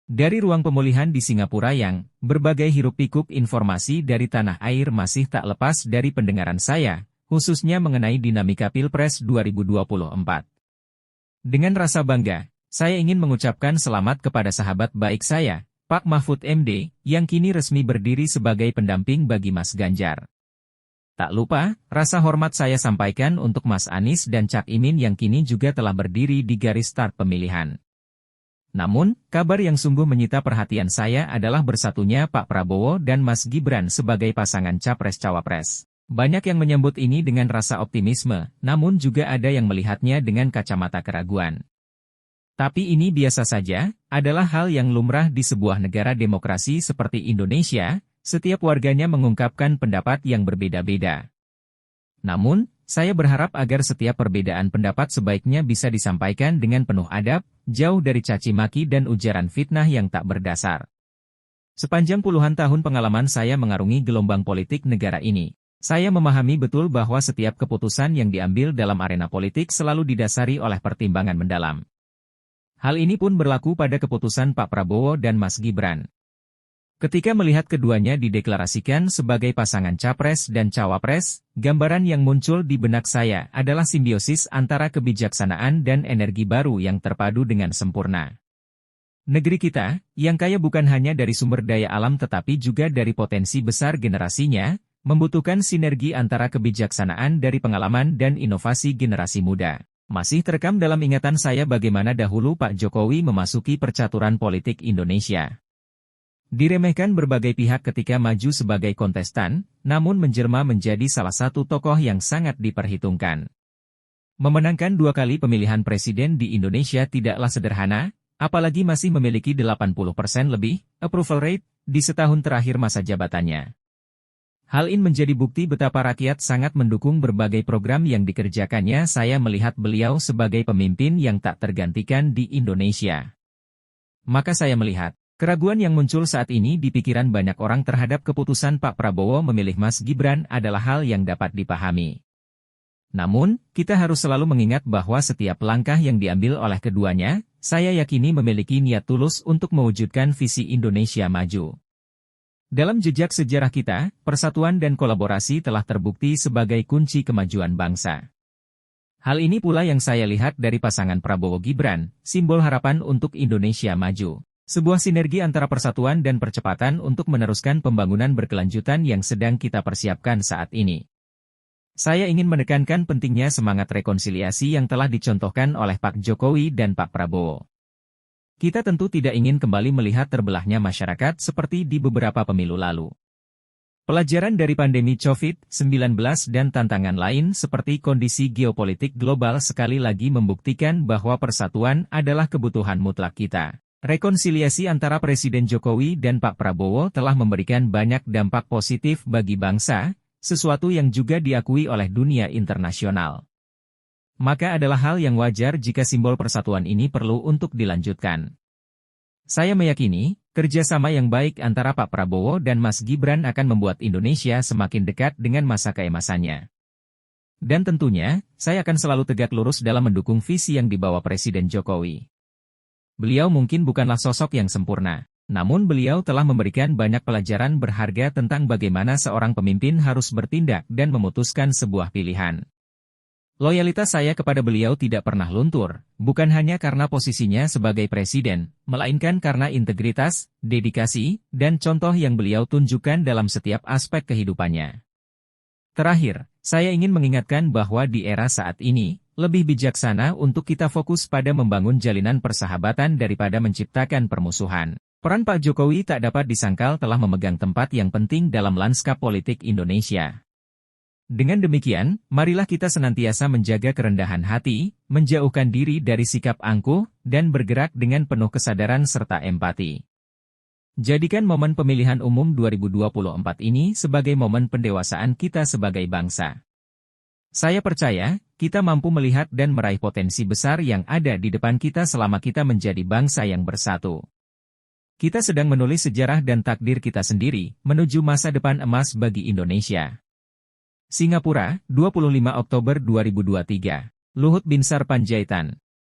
Dari ruang pemulihan di Singapura yang berbagai hiruk-pikuk informasi dari tanah air masih tak lepas dari pendengaran saya, khususnya mengenai dinamika Pilpres 2024. Dengan rasa bangga, saya ingin mengucapkan selamat kepada sahabat baik saya, Pak Mahfud MD, yang kini resmi berdiri sebagai pendamping bagi Mas Ganjar. Tak lupa, rasa hormat saya sampaikan untuk Mas Anies dan Cak Imin yang kini juga telah berdiri di garis start pemilihan. Namun, kabar yang sungguh menyita perhatian saya adalah bersatunya Pak Prabowo dan Mas Gibran sebagai pasangan Capres-Cawapres. Banyak yang menyambut ini dengan rasa optimisme, namun juga ada yang melihatnya dengan kacamata keraguan. Tapi ini biasa saja, adalah hal yang lumrah di sebuah negara demokrasi seperti Indonesia, setiap warganya mengungkapkan pendapat yang berbeda-beda. Namun, saya berharap agar setiap perbedaan pendapat sebaiknya bisa disampaikan dengan penuh adab, jauh dari caci maki dan ujaran fitnah yang tak berdasar. Sepanjang puluhan tahun pengalaman saya mengarungi gelombang politik negara ini, saya memahami betul bahwa setiap keputusan yang diambil dalam arena politik selalu didasari oleh pertimbangan mendalam. Hal ini pun berlaku pada keputusan Pak Prabowo dan Mas Gibran. Ketika melihat keduanya dideklarasikan sebagai pasangan Capres dan Cawapres, gambaran yang muncul di benak saya adalah simbiosis antara kebijaksanaan dan energi baru yang terpadu dengan sempurna. Negeri kita, yang kaya bukan hanya dari sumber daya alam tetapi juga dari potensi besar generasinya, membutuhkan sinergi antara kebijaksanaan dari pengalaman dan inovasi generasi muda. Masih terekam dalam ingatan saya bagaimana dahulu Pak Jokowi memasuki percaturan politik Indonesia. Diremehkan berbagai pihak ketika maju sebagai kontestan, namun menjelma menjadi salah satu tokoh yang sangat diperhitungkan. Memenangkan 2 kali pemilihan presiden di Indonesia tidaklah sederhana, apalagi masih memiliki 80% lebih approval rate di setahun terakhir masa jabatannya. Hal ini menjadi bukti betapa rakyat sangat mendukung berbagai program yang dikerjakannya. Saya melihat beliau sebagai pemimpin yang tak tergantikan di Indonesia. Maka saya melihat, keraguan yang muncul saat ini di pikiran banyak orang terhadap keputusan Pak Prabowo memilih Mas Gibran adalah hal yang dapat dipahami. Namun, kita harus selalu mengingat bahwa setiap langkah yang diambil oleh keduanya, saya yakini memiliki niat tulus untuk mewujudkan visi Indonesia maju. Dalam jejak sejarah kita, persatuan dan kolaborasi telah terbukti sebagai kunci kemajuan bangsa. Hal ini pula yang saya lihat dari pasangan Prabowo-Gibran, simbol harapan untuk Indonesia maju. Sebuah sinergi antara persatuan dan percepatan untuk meneruskan pembangunan berkelanjutan yang sedang kita persiapkan saat ini. Saya ingin menekankan pentingnya semangat rekonsiliasi yang telah dicontohkan oleh Pak Jokowi dan Pak Prabowo. Kita tentu tidak ingin kembali melihat terbelahnya masyarakat seperti di beberapa pemilu lalu. Pelajaran dari pandemi COVID-19 dan tantangan lain seperti kondisi geopolitik global sekali lagi membuktikan bahwa persatuan adalah kebutuhan mutlak kita. Rekonsiliasi antara Presiden Jokowi dan Pak Prabowo telah memberikan banyak dampak positif bagi bangsa, sesuatu yang juga diakui oleh dunia internasional. Maka adalah hal yang wajar jika simbol persatuan ini perlu untuk dilanjutkan. Saya meyakini, kerjasama yang baik antara Pak Prabowo dan Mas Gibran akan membuat Indonesia semakin dekat dengan masa keemasannya. Dan tentunya, saya akan selalu tegak lurus dalam mendukung visi yang dibawa Presiden Jokowi. Beliau mungkin bukanlah sosok yang sempurna, namun beliau telah memberikan banyak pelajaran berharga tentang bagaimana seorang pemimpin harus bertindak dan memutuskan sebuah pilihan. Loyalitas saya kepada beliau tidak pernah luntur, bukan hanya karena posisinya sebagai presiden, melainkan karena integritas, dedikasi, dan contoh yang beliau tunjukkan dalam setiap aspek kehidupannya. Terakhir, saya ingin mengingatkan bahwa di era saat ini, lebih bijaksana untuk kita fokus pada membangun jalinan persahabatan daripada menciptakan permusuhan. Peran Pak Jokowi tak dapat disangkal telah memegang tempat yang penting dalam lanskap politik Indonesia. Dengan demikian, marilah kita senantiasa menjaga kerendahan hati, menjauhkan diri dari sikap angkuh, dan bergerak dengan penuh kesadaran serta empati. Jadikan momen pemilihan umum 2024 ini sebagai momen pendewasaan kita sebagai bangsa. Saya percaya, kita mampu melihat dan meraih potensi besar yang ada di depan kita selama kita menjadi bangsa yang bersatu. Kita sedang menulis sejarah dan takdir kita sendiri, menuju masa depan emas bagi Indonesia. Singapura, 25 Oktober 2023. Luhut Binsar Panjaitan.